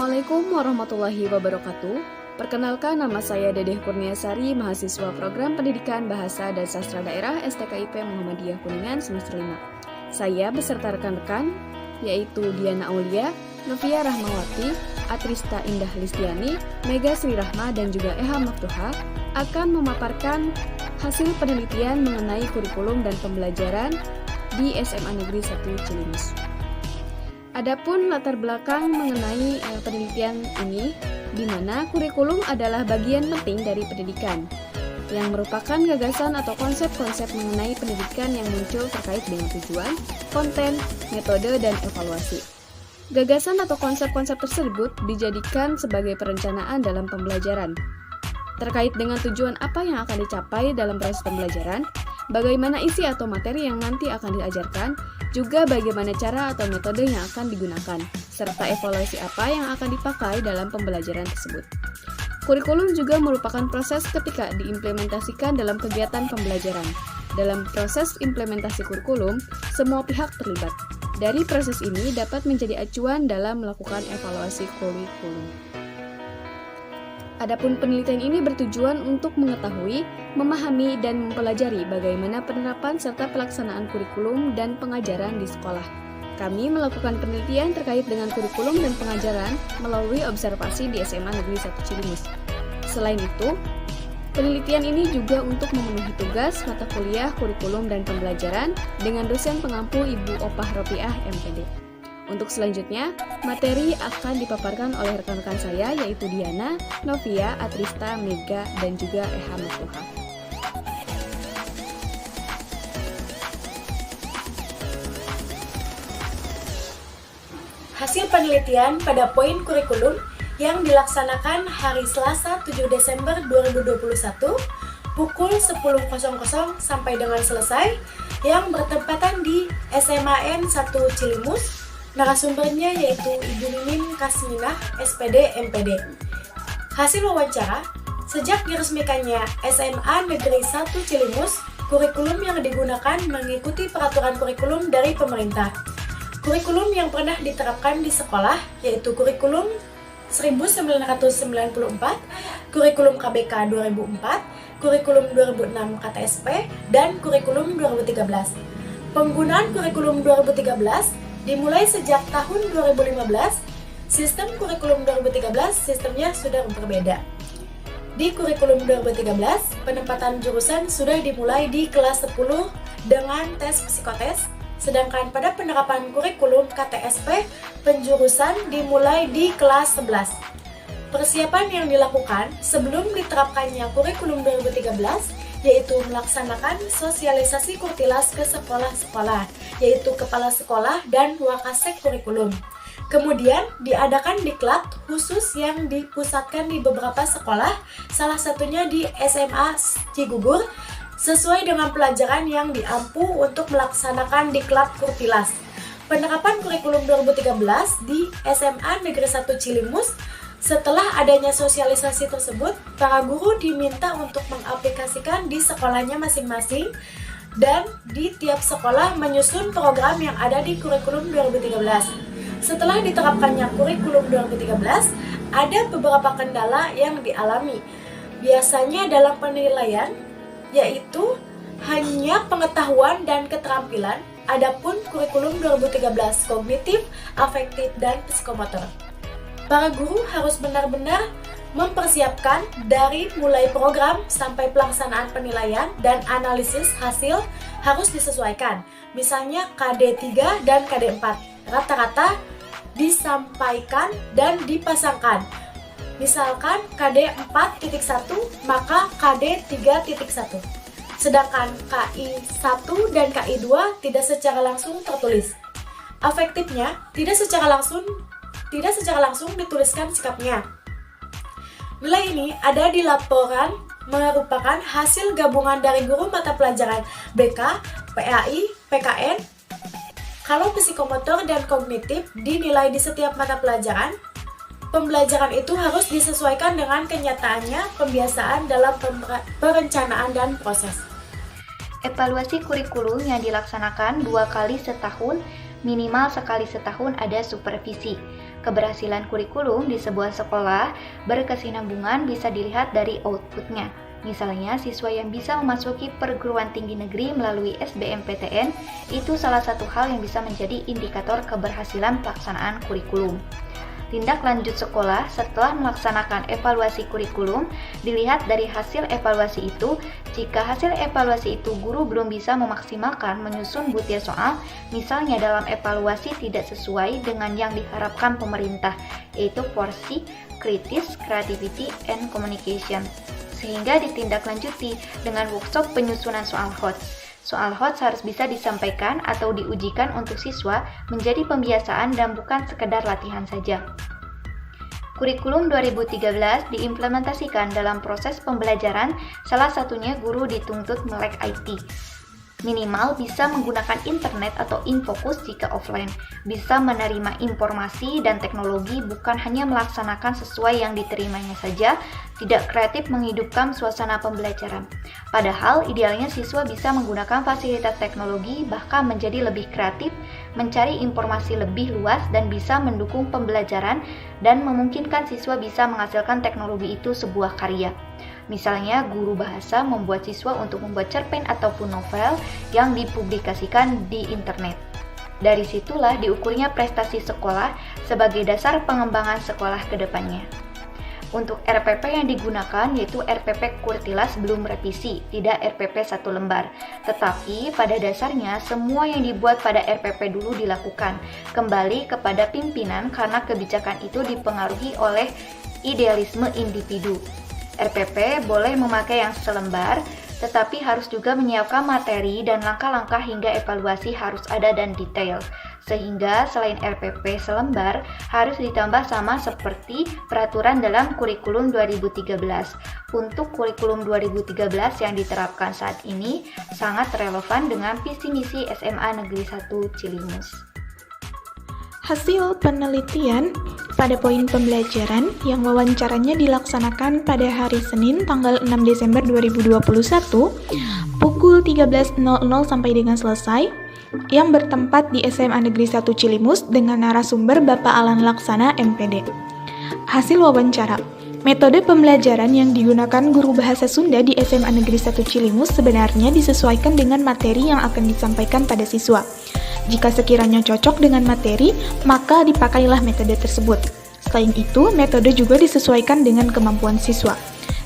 Assalamualaikum warahmatullahi wabarakatuh. Perkenalkan, nama saya Dedeh Kurniasari, mahasiswa Program Pendidikan Bahasa dan Sastra Daerah STKIP Muhammadiyah Kuningan semester 5. Saya beserta rekan-rekan, yaitu Diana Aulia, Novia Rahmawati, Atrista Indah Listiani, Mega Sri Rahma, dan juga Eha Maftuha, akan memaparkan hasil penelitian mengenai kurikulum dan pembelajaran di SMA Negeri 1 Cilimus. Adapun latar belakang mengenai penelitian ini, di mana kurikulum adalah bagian penting dari pendidikan, yang merupakan gagasan atau konsep-konsep mengenai pendidikan yang muncul terkait dengan tujuan, konten, metode, dan evaluasi. Gagasan atau konsep-konsep tersebut dijadikan sebagai perencanaan dalam pembelajaran. Terkait dengan tujuan apa yang akan dicapai dalam proses pembelajaran, bagaimana isi atau materi yang nanti akan diajarkan, juga bagaimana cara atau metode yang akan digunakan, serta evaluasi apa yang akan dipakai dalam pembelajaran tersebut. Kurikulum juga merupakan proses ketika diimplementasikan dalam kegiatan pembelajaran. Dalam proses implementasi kurikulum, semua pihak terlibat. Dari proses ini dapat menjadi acuan dalam melakukan evaluasi kurikulum. Adapun penelitian ini bertujuan untuk mengetahui, memahami, dan mempelajari bagaimana penerapan serta pelaksanaan kurikulum dan pengajaran di sekolah. Kami melakukan penelitian terkait dengan kurikulum dan pengajaran melalui observasi di SMA Negeri 1 Cilimus. Selain itu, penelitian ini juga untuk memenuhi tugas mata kuliah kurikulum dan pembelajaran dengan dosen pengampu Ibu Opah Ropiah MPD. Untuk selanjutnya, materi akan dipaparkan oleh rekan-rekan saya yaitu Diana, Novia, Atrista, Mega, dan juga Eha Maftuha. Hasil penelitian pada poin kurikulum yang dilaksanakan hari Selasa 7 Desember 2021 pukul 10.00 sampai dengan selesai yang bertempatan di SMAN 1 Cilimus. Narasumbernya yaitu Ibu Mimin Kasminah, SPD MPD. Hasil wawancara, sejak diresmikannya SMA Negeri 1 Cilimus, kurikulum yang digunakan mengikuti peraturan kurikulum dari pemerintah. Kurikulum yang pernah diterapkan di sekolah yaitu kurikulum 1994, kurikulum KBK 2004, kurikulum 2006 KTSP, dan kurikulum 2013. Penggunaan kurikulum 2013 dimulai sejak tahun 2015, sistem kurikulum 2013 sistemnya sudah berbeda. Di kurikulum 2013, penempatan jurusan sudah dimulai di kelas 10 dengan tes psikotes, sedangkan pada penerapan kurikulum KTSP, penjurusan dimulai di kelas 11. Persiapan yang dilakukan sebelum diterapkannya kurikulum 2013 yaitu melaksanakan sosialisasi kurtilas ke sekolah-sekolah, yaitu kepala sekolah dan wakasek kurikulum. Kemudian diadakan diklat khusus yang dipusatkan di beberapa sekolah, salah satunya di SMA Cigugur, sesuai dengan pelajaran yang diampu untuk melaksanakan diklat kurtilas. Penerapan kurikulum 2013 di SMA Negeri 1 Cilimus. Setelah adanya sosialisasi tersebut, para guru diminta untuk mengaplikasikan di sekolahnya masing-masing dan di tiap sekolah menyusun program yang ada di kurikulum 2013. Setelah diterapkannya kurikulum 2013, ada beberapa kendala yang dialami. Biasanya dalam penilaian, yaitu hanya pengetahuan dan keterampilan, adapun kurikulum 2013 kognitif, afektif, dan psikomotor. Para guru harus benar-benar mempersiapkan dari mulai program sampai pelaksanaan penilaian dan analisis hasil harus disesuaikan. Misalnya KD 3 dan KD 4 rata-rata disampaikan dan dipasangkan. Misalkan KD 4.1 maka KD 3.1. Sedangkan KI 1 dan KI 2 tidak secara langsung tertulis. Afektifnya tidak secara langsung dituliskan sikapnya. Nilai ini ada di laporan merupakan hasil gabungan dari guru mata pelajaran BK, PAI, PKN. Kalau psikomotor dan kognitif dinilai di setiap mata pelajaran, pembelajaran itu harus disesuaikan dengan kenyataannya pembiasaan dalam perencanaan dan proses. Evaluasi kurikulum yang dilaksanakan 2 kali setahun Minimal sekali setahun ada supervisi. Keberhasilan kurikulum di sebuah sekolah berkesinambungan bisa dilihat dari outputnya. Misalnya, siswa yang bisa memasuki perguruan tinggi negeri melalui SBMPTN itu salah satu hal yang bisa menjadi indikator keberhasilan pelaksanaan kurikulum. Tindak lanjut sekolah setelah melaksanakan evaluasi kurikulum dilihat dari hasil evaluasi itu. Jika hasil evaluasi itu guru belum bisa memaksimalkan menyusun butir soal, misalnya dalam evaluasi tidak sesuai dengan yang diharapkan pemerintah, yaitu porsi, kritis, creativity, and communication, sehingga ditindaklanjuti dengan workshop penyusunan soal HOTS. Soal HOTS harus bisa disampaikan atau diujikan untuk siswa menjadi pembiasaan dan bukan sekedar latihan saja. Kurikulum 2013 diimplementasikan dalam proses pembelajaran, salah satunya guru dituntut melek IT. Minimal bisa menggunakan internet atau infokus jika offline, bisa menerima informasi dan teknologi bukan hanya melaksanakan sesuai yang diterimanya saja, tidak kreatif menghidupkan suasana pembelajaran. Padahal idealnya siswa bisa menggunakan fasilitas teknologi bahkan menjadi lebih kreatif, mencari informasi lebih luas dan bisa mendukung pembelajaran dan memungkinkan siswa bisa menghasilkan teknologi itu sebuah karya. Misalnya, guru bahasa membuat siswa untuk membuat cerpen ataupun novel yang dipublikasikan di internet. Dari situlah diukurnya prestasi sekolah sebagai dasar pengembangan sekolah ke depannya. Untuk RPP yang digunakan yaitu RPP Kurtilas belum revisi, tidak RPP 1 lembar. Tetapi pada dasarnya semua yang dibuat pada RPP dulu dilakukan, kembali kepada pimpinan karena kebijakan itu dipengaruhi oleh idealisme individu. RPP boleh memakai yang selembar, tetapi harus juga menyiapkan materi dan langkah-langkah hingga evaluasi harus ada dan detail. Sehingga selain RPP selembar, harus ditambah sama seperti peraturan dalam kurikulum 2013. Untuk kurikulum 2013 yang diterapkan saat ini sangat relevan dengan visi misi SMA Negeri 1 Cilimus. Hasil penelitian pada poin pembelajaran yang wawancaranya dilaksanakan pada hari Senin tanggal 6 Desember 2021 pukul 13.00 sampai dengan selesai yang bertempat di SMA Negeri 1 Cilimus dengan narasumber Bapak Alan Laksana MPD. Hasil wawancara. Metode pembelajaran yang digunakan guru bahasa Sunda di SMA Negeri 1 Cilimus sebenarnya disesuaikan dengan materi yang akan disampaikan pada siswa. Jika sekiranya cocok dengan materi, maka dipakailah metode tersebut. Selain itu, metode juga disesuaikan dengan kemampuan siswa.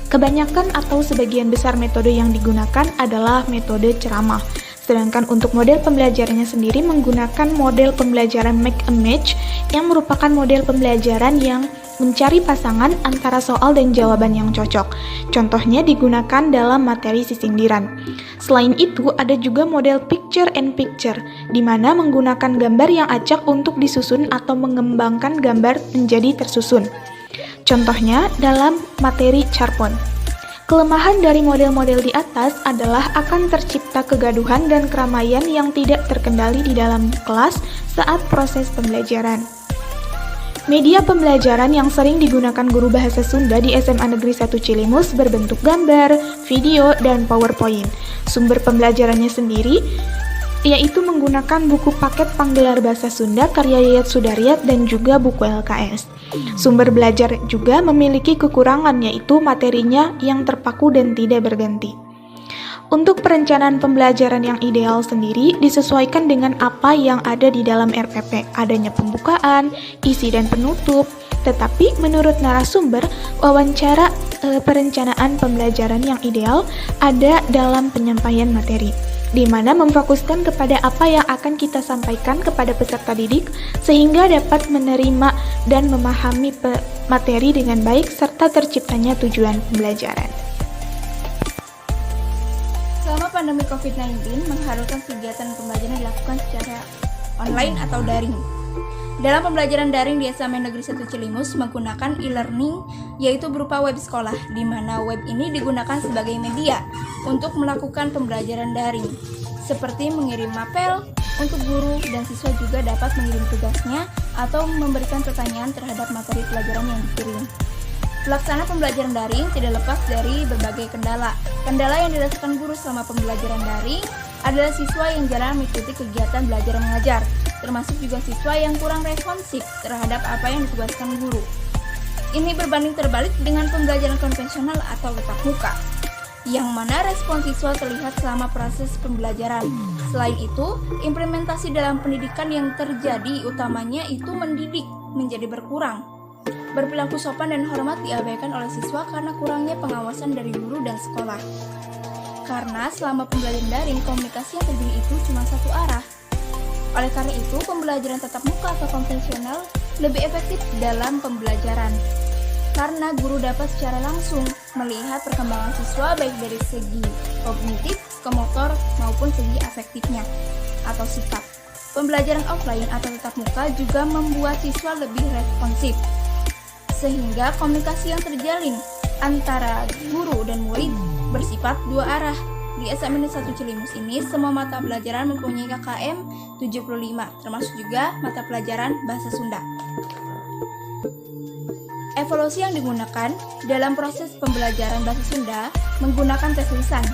Kebanyakan atau sebagian besar metode yang digunakan adalah metode ceramah. Sedangkan untuk model pembelajarannya sendiri menggunakan model pembelajaran make a match yang merupakan model pembelajaran yang mencari pasangan antara soal dan jawaban yang cocok. Contohnya digunakan dalam materi sisindiran. Selain itu, ada juga model picture and picture, di mana menggunakan gambar yang acak untuk disusun atau mengembangkan gambar menjadi tersusun. Contohnya dalam materi Charpon. Kelemahan dari model-model di atas adalah akan tercipta kegaduhan dan keramaian yang tidak terkendali di dalam kelas saat proses pembelajaran. Media pembelajaran yang sering digunakan guru bahasa Sunda di SMA Negeri 1 Cilimus berbentuk gambar, video, dan PowerPoint. Sumber pembelajarannya sendiri yaitu menggunakan buku paket penggelar bahasa Sunda karya Yayat Sudaryat dan juga buku LKS. Sumber belajar juga memiliki kekurangan yaitu materinya yang terpaku dan tidak berganti. Untuk perencanaan pembelajaran yang ideal sendiri disesuaikan dengan apa yang ada di dalam RPP, adanya pembukaan, isi dan penutup. Tetapi menurut narasumber, wawancara perencanaan pembelajaran yang ideal ada dalam penyampaian materi, di mana memfokuskan kepada apa yang akan kita sampaikan kepada peserta didik sehingga dapat menerima dan memahami materi dengan baik serta terciptanya tujuan pembelajaran. Selama pandemi COVID-19, mengharuskan kegiatan pembelajaran dilakukan secara online atau daring. Dalam pembelajaran daring di SMA Negeri 1 Cilimus menggunakan e-learning, yaitu berupa web sekolah, di mana web ini digunakan sebagai media untuk melakukan pembelajaran daring, seperti mengirim mapel untuk guru dan siswa juga dapat mengirim tugasnya atau memberikan pertanyaan terhadap materi pelajaran yang dikirim. Pelaksana pembelajaran daring tidak lepas dari berbagai kendala. Kendala yang dirasakan guru selama pembelajaran daring adalah siswa yang jarang mengikuti kegiatan belajar mengajar. termasuk juga siswa yang kurang responsif terhadap apa yang ditugaskan guru. Ini berbanding terbalik dengan pembelajaran konvensional atau tatap muka, yang mana respon siswa terlihat selama proses pembelajaran. Selain itu, implementasi dalam pendidikan yang terjadi utamanya itu mendidik menjadi berkurang. Berperilaku sopan dan hormat diabaikan oleh siswa karena kurangnya pengawasan dari guru dan sekolah. Karena selama pembelajaran daring, komunikasi yang terjadi itu cuma satu arah. Oleh karena itu, pembelajaran tatap muka atau konvensional lebih efektif dalam pembelajaran. Karena guru dapat secara langsung melihat perkembangan siswa baik dari segi kognitif, motor, maupun segi afektifnya atau sikap. Pembelajaran offline atau tatap muka juga membuat siswa lebih responsif, sehingga komunikasi yang terjalin antara guru dan murid bersifat dua arah. Di SMA Negeri 1 Cilimus ini, semua mata pelajaran mempunyai KKM 75, termasuk juga mata pelajaran Bahasa Sunda. Evaluasi yang digunakan dalam proses pembelajaran Bahasa Sunda menggunakan tes lisan.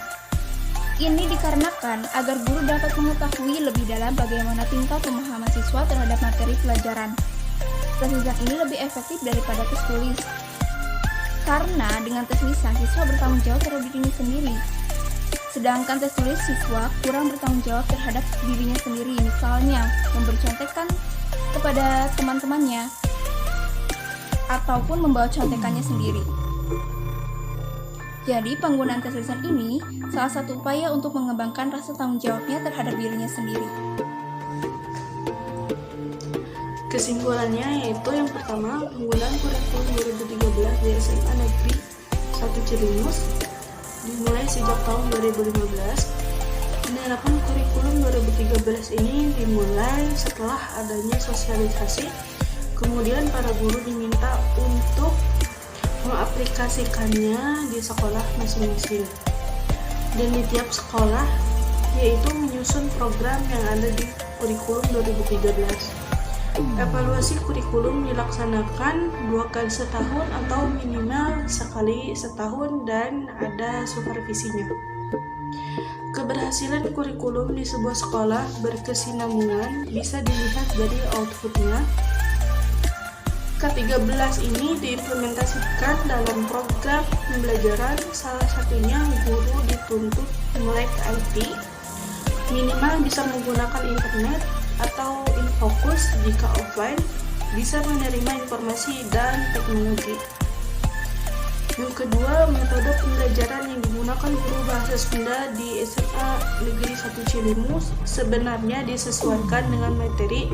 Ini dikarenakan agar guru dapat mengetahui lebih dalam bagaimana tingkat pemahaman siswa terhadap materi pelajaran. Tes lisan ini lebih efektif daripada tes tulis. Karena dengan tes lisan, siswa bertanggung jawab terhadap dirinya sendiri. Sedangkan tes tulis, siswa kurang bertanggung jawab terhadap dirinya sendiri. Misalnya, memberi contekan kepada teman-temannya, ataupun membawa contekannya sendiri. Jadi, penggunaan tes lisan ini salah satu upaya untuk mengembangkan rasa tanggung jawabnya terhadap dirinya sendiri. Kesimpulannya yaitu yang pertama, penggunaan kurikulum 2013 di SMA Negeri 1 Cilimus dimulai sejak tahun 2015. Penerapan kurikulum 2013 ini dimulai setelah adanya sosialisasi. Kemudian para guru diminta untuk mengaplikasikannya di sekolah masing-masing. Dan di tiap sekolah yaitu menyusun program yang ada di kurikulum 2013. Evaluasi kurikulum dilaksanakan 2 kali setahun atau minimal sekali setahun dan ada supervisinya. Keberhasilan kurikulum di sebuah sekolah berkesinambungan bisa dilihat dari outputnya. Ke-13 ini diimplementasikan dalam program pembelajaran, salah satunya guru dituntut melek IT, minimal bisa menggunakan internet atau infokus jika offline, bisa menerima informasi dan teknologi. Yang kedua, metode pembelajaran yang digunakan guru Bahasa Sunda di SMA Negeri 1 Cilimus sebenarnya disesuaikan dengan materi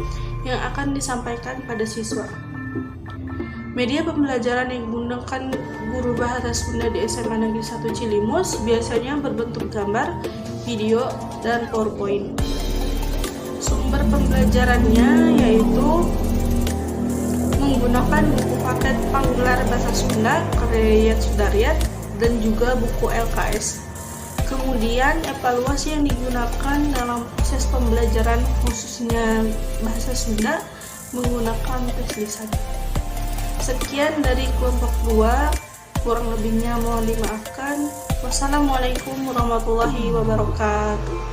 yang akan disampaikan pada siswa. Media pembelajaran yang digunakan guru Bahasa Sunda di SMA Negeri 1 Cilimus biasanya berbentuk gambar, video, dan PowerPoint. Sumber pembelajarannya yaitu menggunakan buku paket penggelar bahasa Sunda karya Sudaryat dan juga buku LKS. Kemudian evaluasi yang digunakan dalam proses pembelajaran khususnya bahasa Sunda menggunakan tes lisan. Sekian dari kelompok 2, kurang lebihnya mohon dimaafkan. Wassalamualaikum warahmatullahi wabarakatuh.